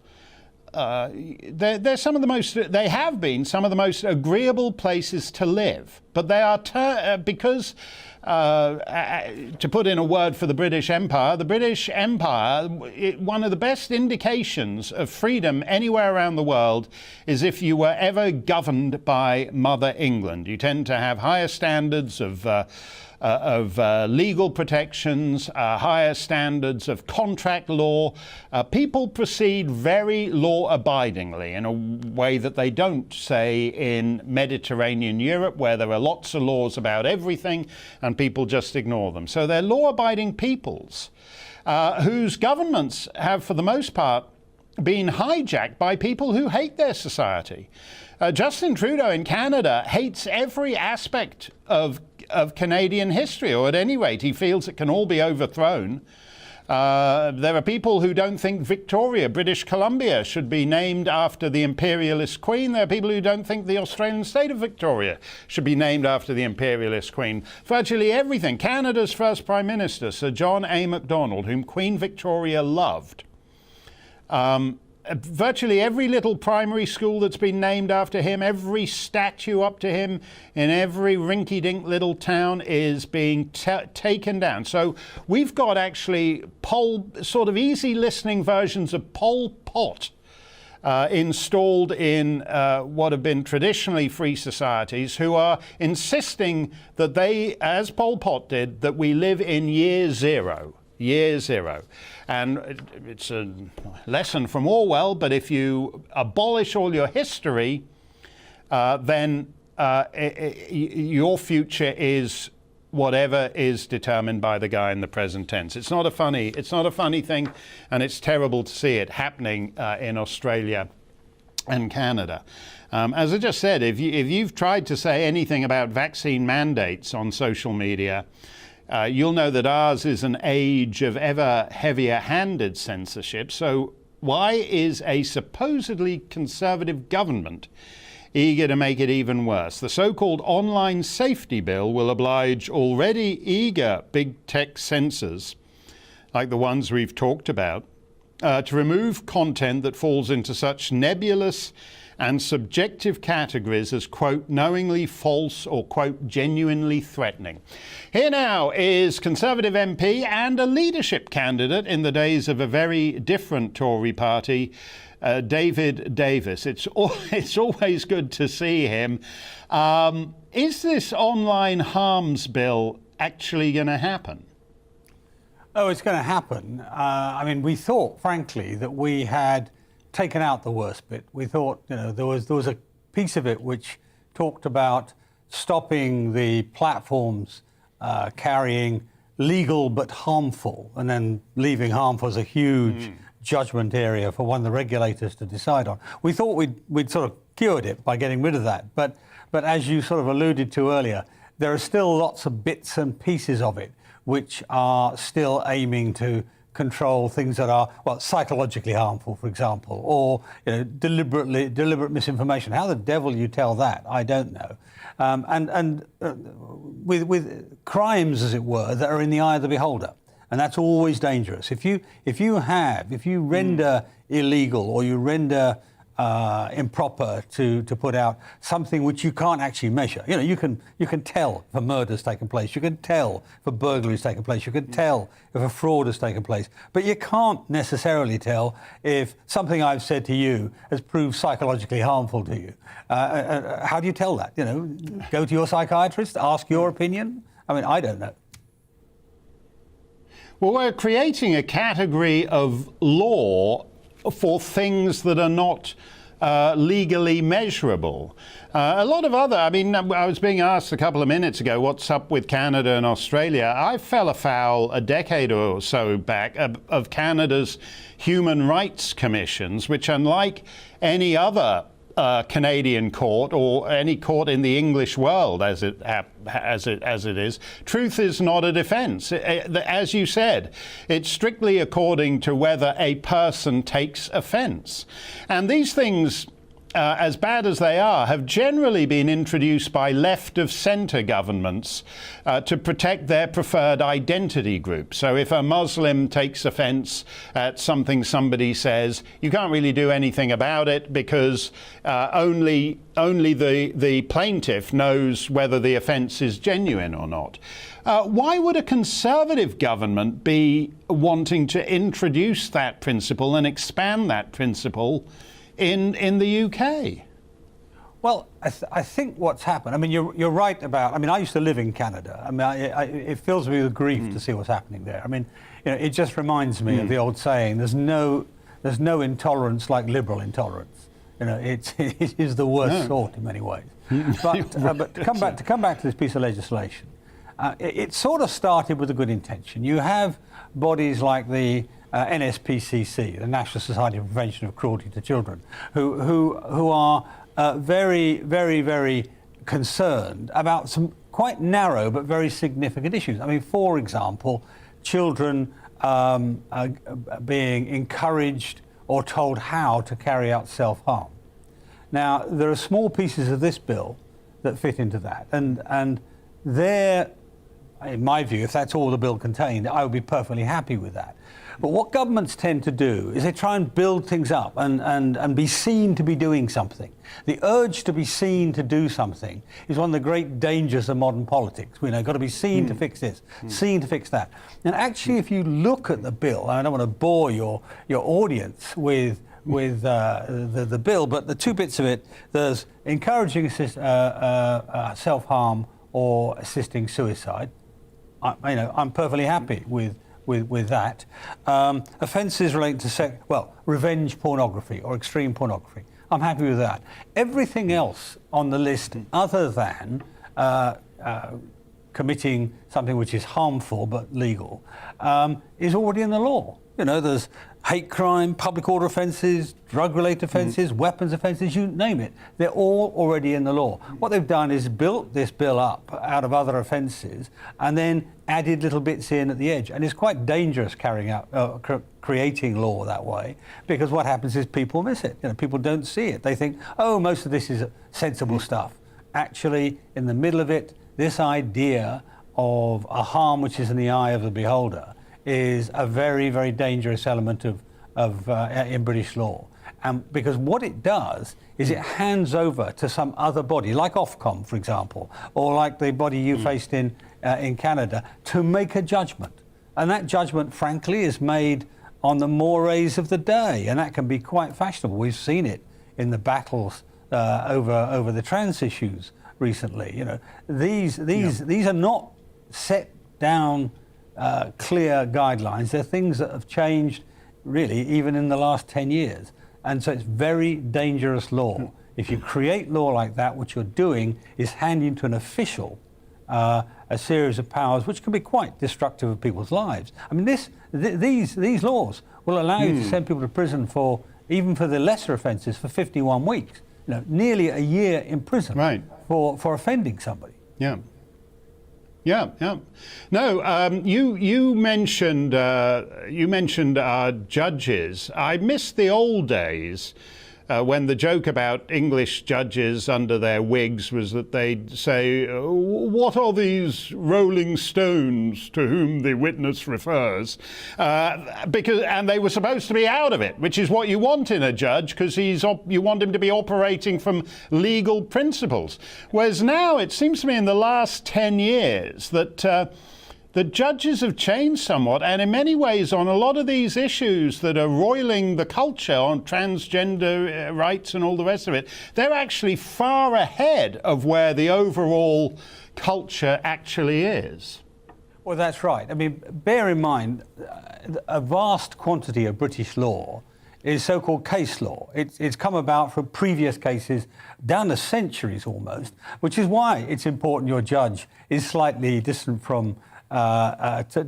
B: They're some of the most, they have been some of the most agreeable places to live. But they are, because, to put in a word for the British Empire, one of the best indications of freedom anywhere around the world is if you were ever governed by Mother England. You tend to have higher standards of legal protections, higher standards of contract law. People proceed very law-abidingly in a way that they don't, say, in Mediterranean Europe, where there are lots of laws about everything and people just ignore them. So they're law-abiding peoples whose governments have, for the most part, been hijacked by people who hate their society. Justin Trudeau in Canada hates every aspect of Canadian history, or at any rate, he feels it can all be overthrown. There are people who don't think Victoria, British Columbia, should be named after the imperialist queen. There are people who don't think the Australian state of Victoria should be named after the imperialist queen. Virtually everything. Canada's first Prime Minister, Sir John A. Macdonald, whom Queen Victoria loved. Virtually every little primary school that's been named after him, every statue up to him in every rinky-dink little town is being taken down. So we've got actually sort of easy listening versions of Pol Pot installed in what have been traditionally free societies, who are insisting that they, as Pol Pot did, that we live in year zero. Year zero. And it's a lesson from Orwell, but if you abolish all your history, then your future is whatever is determined by the guy in the present tense. It's not a funny thing, and it's terrible to see it happening in Australia and Canada. As I just said, if you've tried to say anything about vaccine mandates on social media, you'll know that ours is an age of ever heavier-handed censorship. So why is a supposedly conservative government eager to make it even worse? The so-called online safety bill will oblige already eager big tech censors, like the ones we've talked about, to remove content that falls into such nebulous and subjective categories as, quote, knowingly false or, quote, genuinely threatening. Here now is Conservative MP and a leadership candidate in the days of a very different Tory party, David Davis. It's always good to see him. Is this online harms bill actually going to happen?
Q: Oh, it's going to happen. I mean, we thought, frankly, that we had taken out the worst bit. We thought, you know, there was a piece of it which talked about stopping the platforms carrying legal but harmful, and then leaving harmful as a huge judgment area for one of the regulators to decide on. We thought we'd sort of cured it by getting rid of that, but as you sort of alluded to earlier, there are still lots of bits and pieces of it which are still aiming to control things that are, well, psychologically harmful, for example, or, you know, deliberate misinformation. How the devil you tell that, I don't know. With crimes, as it were, that are in the eye of the beholder, and that's always dangerous. If you render illegal or you render improper to put out something which you can't actually measure. You know, you can tell if a murder's taken place, you can tell if a burglary's taken place, you can tell if a fraud has taken place, but you can't necessarily tell if something I've said to you has proved psychologically harmful to you. How do you tell that? You know, go to your psychiatrist, ask your opinion. I mean, I don't know.
B: Well, we're creating a category of law for things that are not legally measurable. A lot of other, I mean, I was being asked a couple of minutes ago, what's up with Canada and Australia? I fell afoul a decade or so back of Canada's human rights commissions, which, unlike any other Canadian court or any court in the English world as it is, truth is not a defence. As you said, it's strictly according to whether a person takes offence. And these things, as bad as they are, have generally been introduced by left-of-centre governments to protect their preferred identity group. So if a Muslim takes offence at something somebody says, you can't really do anything about it because only the plaintiff knows whether the offence is genuine or not. Why would a Conservative government be wanting to introduce that principle and expand that principle in the UK?
Q: Well, I think what's happened, I mean, you're right about, I mean, I used to live in Canada. I mean, it fills me with grief to see what's happening there. I mean, you know, it just reminds me of the old saying, there's no intolerance like liberal intolerance. You know, it is the worst sort in many ways. But to come back to this piece of legislation, it sort of started with a good intention. You have bodies like the NSPCC, the National Society for Prevention of Cruelty to Children, who are very, very, very concerned about some quite narrow but very significant issues. I mean, for example, children being encouraged or told how to carry out self-harm. Now, there are small pieces of this bill that fit into that, and they're, in my view, if that's all the bill contained, I would be perfectly happy with that. But what governments tend to do is they try and build things up and be seen to be doing something. The urge to be seen to do something is one of the great dangers of modern politics. You know, got to be seen to fix this, seen to fix that. And actually, if you look at the bill, I don't want to bore your audience with the bill, but the two bits of it, there's encouraging self-harm or assisting suicide. I'm perfectly happy with that. Offences relating to revenge pornography or extreme pornography, I'm happy with that. Everything else on the list other than committing something which is harmful but legal is already in the law. You know, there's hate crime, public order offences, drug-related offences, weapons offences, you name it. They're all already in the law. What they've done is built this bill up out of other offences and then added little bits in at the edge. And it's quite dangerous carrying out, creating law that way, because what happens is people miss it. You know, people don't see it. They think, oh, most of this is sensible stuff. Actually, in the middle of it, this idea of a harm which is in the eye of the beholder is a very, very dangerous element in British law. Because what it does is it hands over to some other body, like Ofcom, for example, or like the body you faced in Canada, to make a judgment. And that judgment, frankly, is made on the mores of the day, and that can be quite fashionable. We've seen it in the battles over the trans issues recently. You know, these are not set down clear guidelines. They're things that have changed really even in the last 10 years. And so it's very dangerous law. If you create law like that, what you're doing is handing to an official a series of powers which can be quite destructive of people's lives. I mean, these laws will allow you to send people to prison even for the lesser offences for 51 weeks. You know, nearly a year in prison for offending somebody.
B: Yeah. No, you mentioned our judges. I miss the old days when the joke about English judges under their wigs was that they'd say, what are these rolling stones to whom the witness refers? And they were supposed to be out of it, which is what you want in a judge, because you want him to be operating from legal principles. Whereas now it seems to me in the last 10 years that the judges have changed somewhat, and in many ways on a lot of these issues that are roiling the culture on transgender rights and all the rest of it, they're actually far ahead of where the overall culture actually is.
Q: Well, that's right. I mean, bear in mind, a vast quantity of British law is so-called case law. It's come about from previous cases down the centuries almost, which is why it's important your judge is slightly distant from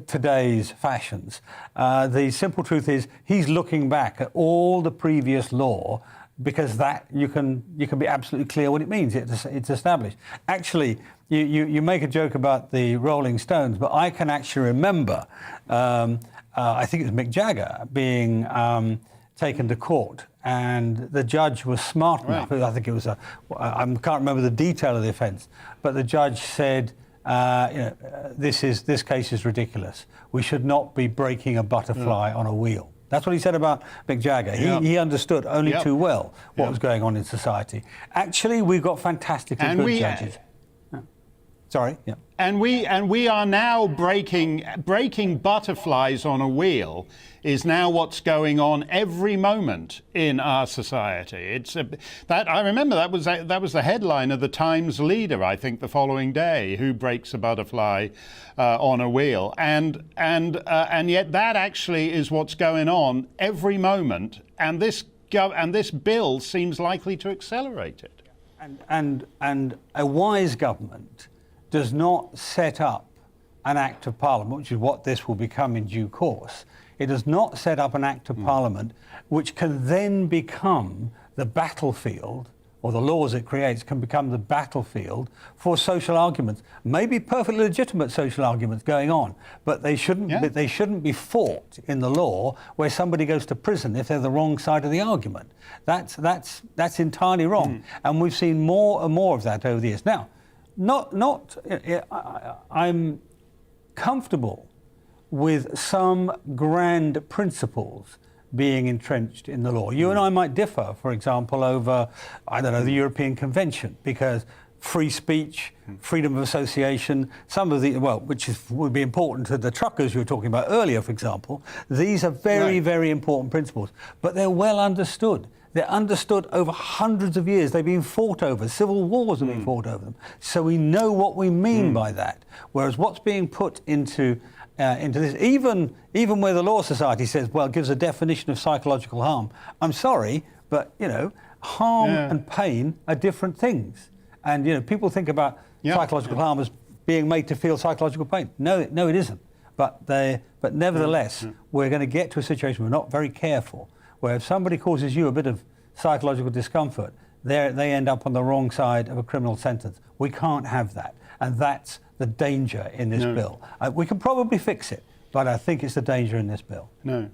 Q: today's fashions. The simple truth is he's looking back at all the previous law, because that you can be absolutely clear what it means. It's established. Actually, you make a joke about the Rolling Stones, but I can actually remember, I think it was Mick Jagger being taken to court, and the judge was smart enough. I think it was I can't remember the detail of the offence, but the judge said, this case is ridiculous. We should not be breaking a butterfly on a wheel. That's what he said about Mick Jagger. He understood only too well what was going on in society. Actually, we've got fantastically good judges. Sorry. Yeah.
B: And we are now breaking butterflies on a wheel is now what's going on every moment in our society. I remember that was the headline of the Times leader, I think, the following day. Who breaks a butterfly on a wheel? And yet that actually is what's going on every moment. And this bill seems likely to accelerate it.
Q: And a wise government does not set up an Act of Parliament, which is what this will become in due course. It does not set up an Act of Parliament which can then become the battlefield, or the laws it creates can become the battlefield for social arguments. Maybe perfectly legitimate social arguments going on, but they shouldn't be fought in the law where somebody goes to prison if they're the wrong side of the argument. That's entirely wrong. And we've seen more and more of that over the years. Now, I'm comfortable with some grand principles being entrenched in the law. You and I might differ, for example, over, I don't know, the European Convention, because free speech, freedom of association, some of the, would be important to the truckers you were talking about earlier, for example. These are very, very important principles, but they're well understood. They're understood over hundreds of years. They've been fought over. Civil wars have been fought over them. So we know what we mean by that. Whereas what's being put into this, even where the Law Society says, well, it gives a definition of psychological harm. I'm sorry, but, harm and pain are different things. And, people think about psychological harm as being made to feel psychological pain. No, it isn't. But nevertheless, we're going to get to a situation where we're not very careful, where if somebody causes you a bit of psychological discomfort, they end up on the wrong side of a criminal sentence. We can't have that. And that's the danger in this bill. We can probably fix it, but I think it's the danger in this bill.
B: No.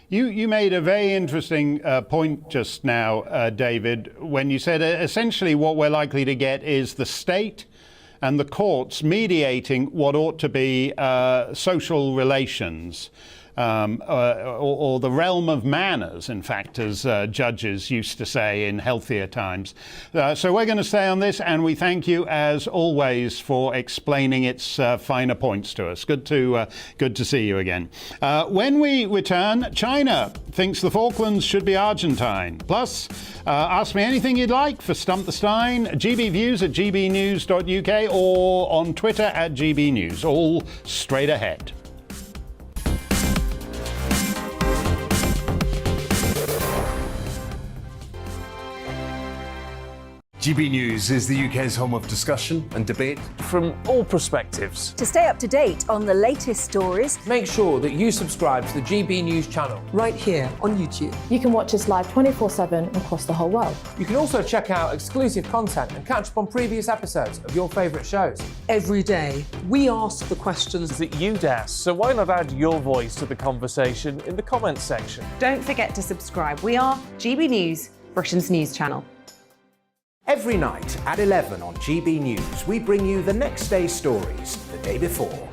B: You made a very interesting point just now, David, when you said essentially what we're likely to get is the state and the courts mediating what ought to be social relations. Or the realm of manners, in fact, as judges used to say in healthier times. So we're going to stay on this, and we thank you, as always, for explaining its finer points to us. Good to see you again. When we return, China thinks the Falklands should be Argentine. Plus, ask me anything you'd like for Stump the Steyn, GBViews at gbnews.uk, or on Twitter at GBNews. All straight ahead.
R: GB News is the UK's home of discussion and debate
I: from all perspectives.
J: To stay up to date on the latest stories,
I: make sure that you subscribe to the GB News channel
K: right here on YouTube.
L: You can watch us live 24/7 across the whole world.
I: You can also check out exclusive content and catch up on previous episodes of your favourite shows.
K: Every day, we ask the questions
I: that you'd ask, so why not add your voice to the conversation in the comments section?
M: Don't forget to subscribe. We are GB News, Britain's news channel.
N: Every night at 11 on GB News, we bring you the next day's stories the day before.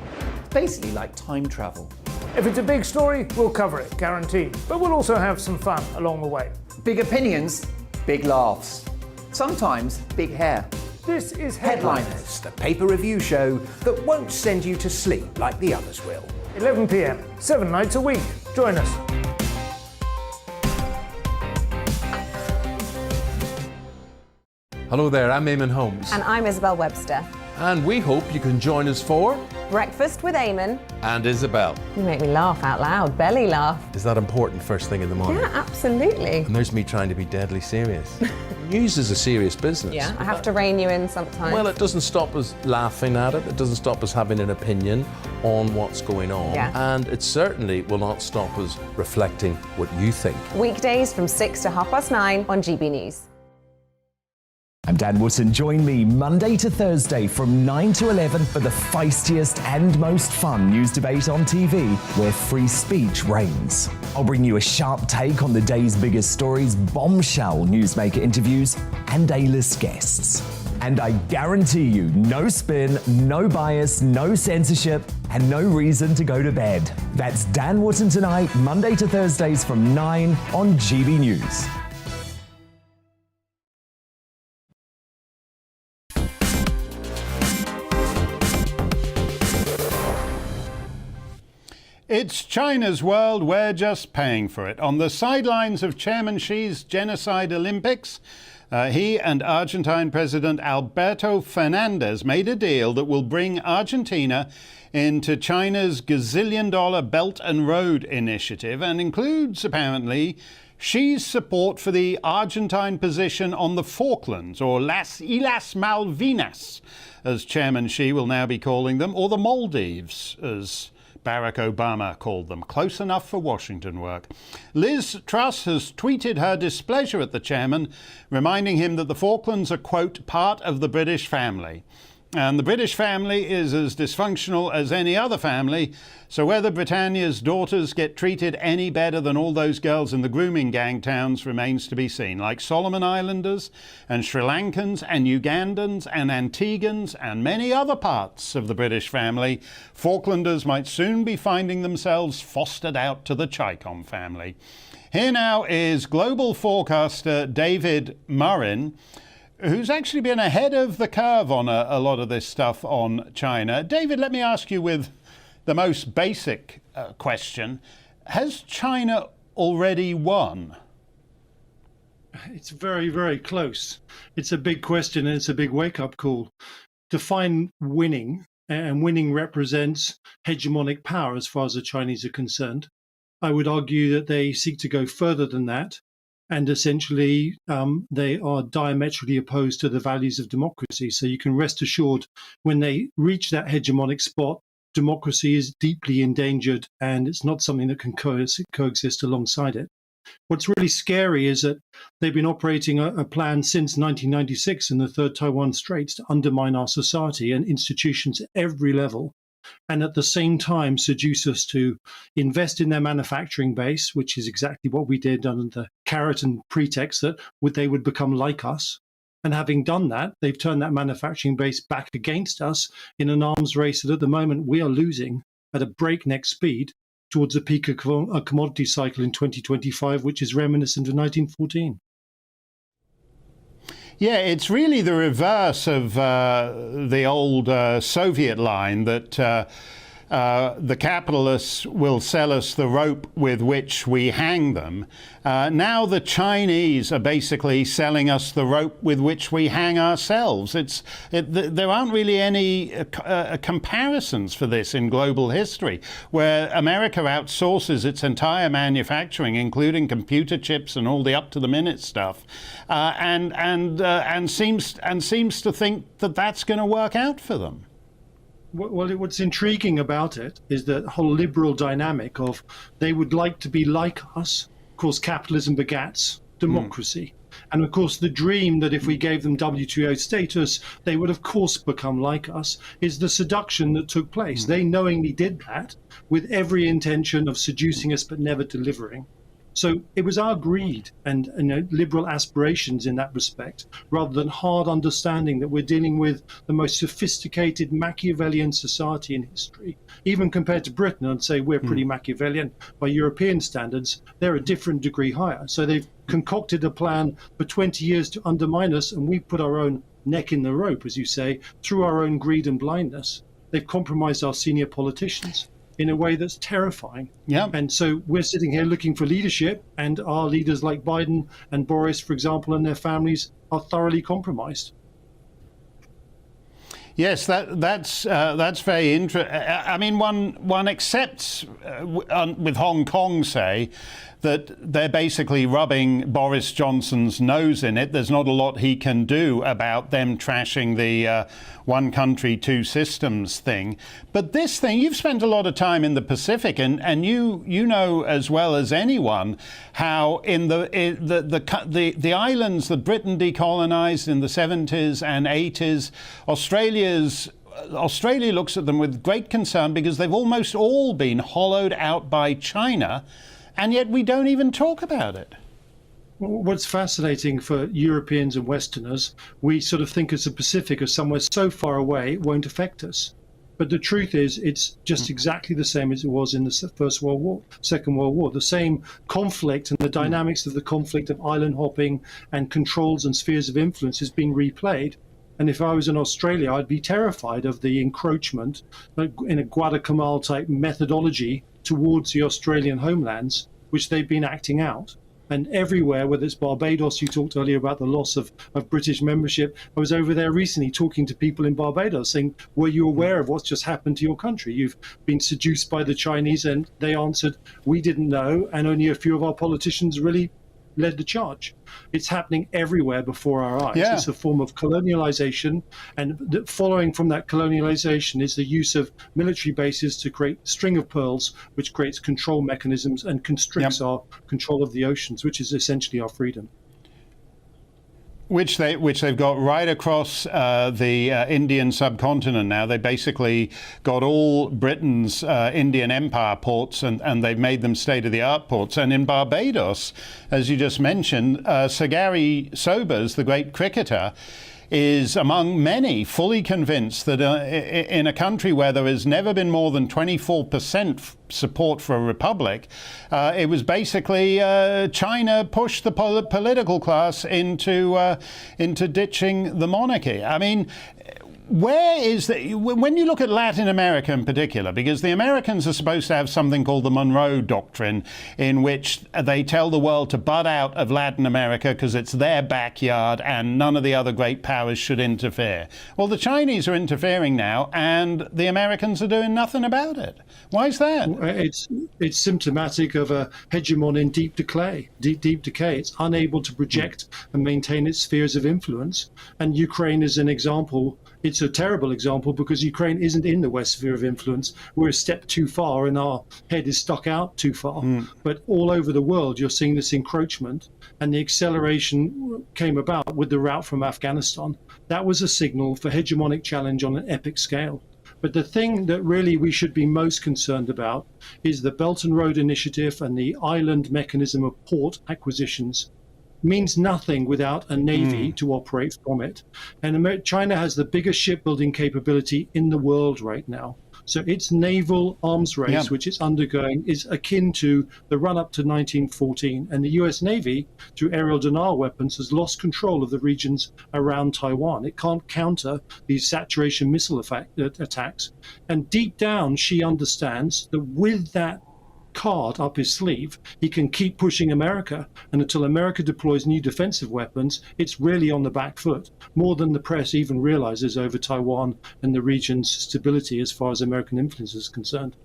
O: Basically like time travel.
P: If it's a big story, we'll cover it, guaranteed. But we'll also have some fun along the way.
O: Big opinions, big laughs. Sometimes big hair.
P: This is
N: Headliners, the paper review show that won't send you to sleep like the others will.
P: 11 p.m, 7 nights a week. Join us.
H: Hello there, I'm Eamon Holmes.
M: And I'm Isabel Webster.
H: And we hope you can join us for
M: Breakfast with Eamon.
H: And Isabel.
M: You make me laugh out loud, belly laugh.
H: Is that important first thing in the morning?
M: Yeah, absolutely.
H: And there's me trying to be deadly serious. News is a serious business.
M: Yeah, I have to rein you in sometimes.
H: Well, it doesn't stop us laughing at it. It doesn't stop us having an opinion on what's going on.
M: Yeah.
H: And it certainly will not stop us reflecting what you think.
M: Weekdays from 6 to 9:30 on GB News.
A: I'm Dan Wootton. Join me Monday to Thursday from 9 to 11 for the feistiest and most fun news debate on TV, where free speech reigns. I'll bring you a sharp take on the day's biggest stories, bombshell newsmaker interviews, and A-list guests. And I guarantee you, no spin, no bias, no censorship, and no reason to go to bed. That's Dan Wootton tonight, Monday to Thursdays from 9 on GB News.
B: It's China's world, we're just paying for it. On the sidelines of Chairman Xi's Genocide Olympics, he and Argentine President Alberto Fernandez made a deal that will bring Argentina into China's gazillion-dollar Belt and Road Initiative and includes, apparently, Xi's support for the Argentine position on the Falklands, or Las Islas Malvinas, as Chairman Xi will now be calling them, or the Maldives, as Barack Obama called them. Close enough for Washington work. Liz Truss has tweeted her displeasure at the chairman, reminding him that the Falklands are, quote, part of the British family. And the British family is as dysfunctional as any other family, so whether Britannia's daughters get treated any better than all those girls in the grooming gang towns remains to be seen. Like Solomon Islanders and Sri Lankans and Ugandans and Antiguans and many other parts of the British family, Falklanders might soon be finding themselves fostered out to the Chicom family. Here now is global forecaster David Murrin, who's actually been ahead of the curve on a lot of this stuff on China. David, let me ask you with the most basic question. Has China already won?
S: It's very, very close. It's a big question and it's a big wake-up call. Define winning, and winning represents hegemonic power as far as the Chinese are concerned. I would argue that they seek to go further than that. And essentially, they are diametrically opposed to the values of democracy. So you can rest assured when they reach that hegemonic spot, democracy is deeply endangered and it's not something that can coexist alongside it. What's really scary is that they've been operating a plan since 1996 in the Third Taiwan Straits to undermine our society and institutions at every level. And at the same time seduce us to invest in their manufacturing base, which is exactly what we did under the carrot and pretext that they would become like us. And having done that, they've turned that manufacturing base back against us in an arms race that at the moment we are losing at a breakneck speed towards the peak of a commodity cycle in 2025, which is reminiscent of 1914.
B: Yeah, it's really the reverse of the old Soviet line that the capitalists will sell us the rope with which we hang them. Now the Chinese are basically selling us the rope with which we hang ourselves. There aren't really any comparisons for this in global history, where America outsources its entire manufacturing, including computer chips and all the up-to-the-minute stuff, and seems to think that that's going to work out for them.
S: Well, what's intriguing about it is the whole liberal dynamic of they would like to be like us. Of course, capitalism begats democracy. And of course, the dream that if we gave them WTO status, they would of course become like us is the seduction that took place. They knowingly did that with every intention of seducing us but never delivering. So it was our greed and liberal aspirations in that respect, rather than hard understanding that we're dealing with the most sophisticated Machiavellian society in history. Even compared to Britain, I'd say we're pretty Machiavellian by European standards. They're a different degree higher. So they've concocted a plan for 20 years to undermine us, and we put our own neck in the rope, as you say, through our own greed and blindness. They've compromised our senior politicians in a way that's terrifying.
B: Yeah.
S: And so we're sitting here looking for leadership, and our leaders like Biden and Boris, for example, and their families are thoroughly compromised.
B: Yes, that's very interesting. I mean, one accepts with Hong Kong, say, that they're basically rubbing Boris Johnson's nose in it. There's not a lot he can do about them trashing the one country, two systems thing. But this thing, you've spent a lot of time in the Pacific, and you know as well as anyone how in the islands that Britain decolonized in the 70s and 80s, Australia looks at them with great concern because they've almost all been hollowed out by China. And yet we don't even talk about it.
S: What's fascinating for Europeans and Westerners, we sort of think of the Pacific as somewhere so far away it won't affect us. But the truth is, it's just exactly the same as it was in the First World War, Second World War. The same conflict and the dynamics of the conflict of island hopping and controls and spheres of influence is being replayed. And if I was in Australia, I'd be terrified of the encroachment in a Guadalcanal-type methodology towards the Australian homelands, which they've been acting out. And everywhere, whether it's Barbados, you talked earlier about the loss of British membership. I was over there recently talking to people in Barbados saying, were you aware of what's just happened to your country? You've been seduced by the Chinese, and they answered, we didn't know, and only a few of our politicians really led the charge. It's happening everywhere before our eyes.
B: Yeah.
S: It's a form of colonialization, and following from that colonialization is the use of military bases to create a string of pearls, which creates control mechanisms and constricts our control of the oceans, which is essentially our freedom.
B: Which they've got right across the Indian subcontinent now. They basically got all Britain's Indian Empire ports and they've made them state-of-the-art ports. And in Barbados, as you just mentioned, Sir Gary Sobers, the great cricketer, is among many fully convinced that in a country where there has never been more than 24% support for a republic, it was basically China pushed the political class into ditching the monarchy. I mean, where is when you look at Latin America in particular, because the Americans are supposed to have something called the Monroe Doctrine, in which they tell the world to bud out of Latin America because it's their backyard and none of the other great powers should interfere. Well, the Chinese are interfering now and the Americans are doing nothing about it. Why is that?
S: It's symptomatic of a hegemon in deep decay. It's unable to project and maintain its spheres of influence. And Ukraine is an example. It's a terrible example because Ukraine isn't in the West sphere of influence. We're a step too far and our head is stuck out too far. But all over the world, you're seeing this encroachment, and the acceleration came about with the rout from Afghanistan. That was a signal for hegemonic challenge on an epic scale. But the thing that really we should be most concerned about is the Belt and Road Initiative and the island mechanism of port acquisitions. means nothing without a navy to operate from it. And China has the biggest shipbuilding capability in the world right now. So its naval arms race, which it's undergoing, is akin to the run-up to 1914. And the US Navy, through aerial denial weapons, has lost control of the regions around Taiwan. It can't counter these saturation missile attacks. And deep down, she understands that with that card up his sleeve, he can keep pushing America, and until America deploys new defensive weapons, it's really on the back foot, more than the press even realizes over Taiwan and the region's stability as far as American influence is concerned.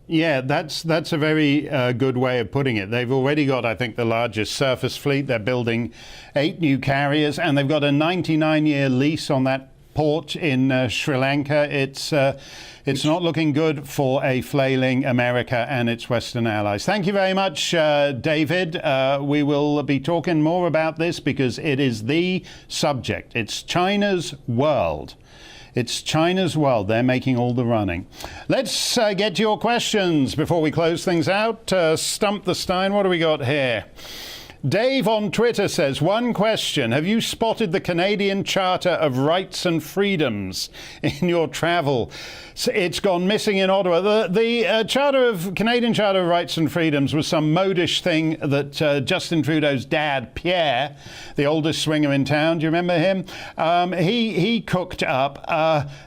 B: Yeah, that's a very good way of putting it. They've already got, I think, the largest surface fleet. They're building 8 new carriers, and they've got a 99-year lease on that port in Sri Lanka. It's not looking good for a flailing America and its Western allies. Thank you very much, David. We will be talking more about this because it is the subject. It's China's world. It's China's world. They're making all the running. Let's get to your questions before we close things out. Stump the Steyn. What do we got here? Dave on Twitter says, one question. Have you spotted the Canadian Charter of Rights and Freedoms in your travel? It's gone missing in Ottawa. The Canadian Charter of Rights and Freedoms was some modish thing that Justin Trudeau's dad, Pierre, the oldest swinger in town, do you remember him? He cooked up.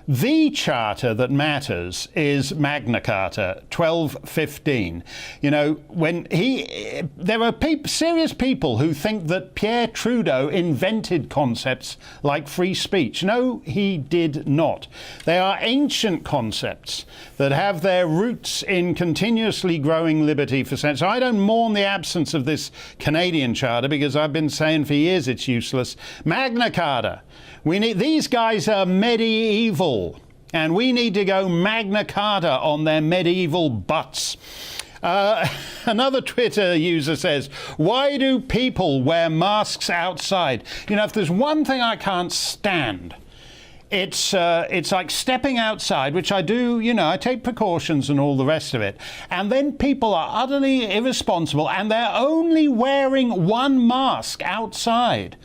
B: The charter that matters is Magna Carta, 1215. You know, there are serious people who think that Pierre Trudeau invented concepts like free speech. No, he did not. They are ancient concepts that have their roots in continuously growing liberty for centuries. So I don't mourn the absence of this Canadian charter because I've been saying for years it's useless. Magna Carta. These guys are medieval, and we need to go Magna Carta on their medieval butts. Another Twitter user says, why do people wear masks outside? You know, if there's one thing I can't stand, it's like stepping outside, which I do, you know, I take precautions and all the rest of it. And then people are utterly irresponsible and they're only wearing one mask outside.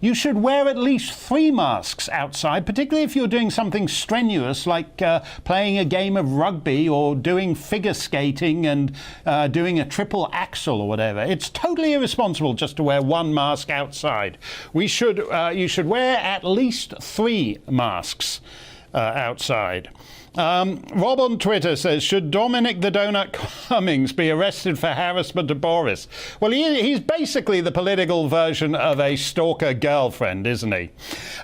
B: You should wear at least 3 masks outside, particularly if you're doing something strenuous like playing a game of rugby or doing figure skating and doing a triple axel or whatever. It's totally irresponsible just to wear 1 mask outside. You should wear at least 3 masks outside. Rob on Twitter says, should Dominic the Donut Cummings be arrested for harassment of Boris? Well, he's basically the political version of a stalker girlfriend, isn't he?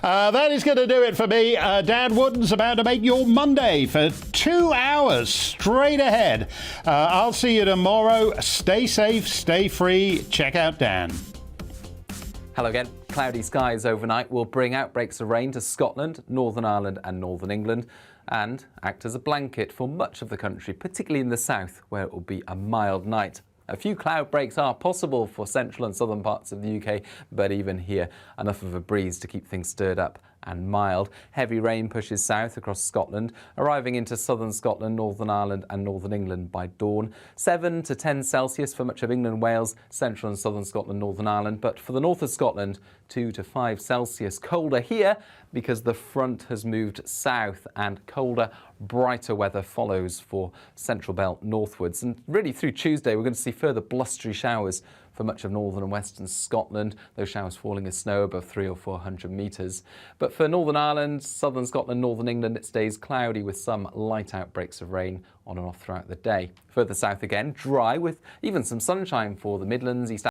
B: That is going to do it for me. Dan Wootton's about to make your Monday for 2 hours straight ahead. I'll see you tomorrow. Stay safe, stay free. Check out Dan.
T: Hello again. Cloudy skies overnight will bring outbreaks of rain to Scotland, Northern Ireland and Northern England, and act as a blanket for much of the country, particularly in the south, where it will be a mild night. A few cloud breaks are possible for central and southern parts of the UK, but even here, enough of a breeze to keep things stirred up and mild. Heavy rain pushes south across Scotland, arriving into southern Scotland, Northern Ireland and Northern England by dawn. 7 to 10 Celsius for much of England, Wales, central and southern Scotland, Northern Ireland, but for the north of Scotland, 2 to 5 Celsius. Colder here because the front has moved south, and colder, brighter weather follows for Central Belt northwards. And really through Tuesday, we're going to see further blustery showers for much of northern and western Scotland, those showers falling as snow above 300 or 400 metres. But for Northern Ireland, southern Scotland, northern England, it stays cloudy with some light outbreaks of rain on and off throughout the day. Further south again, dry with even some sunshine for the Midlands, East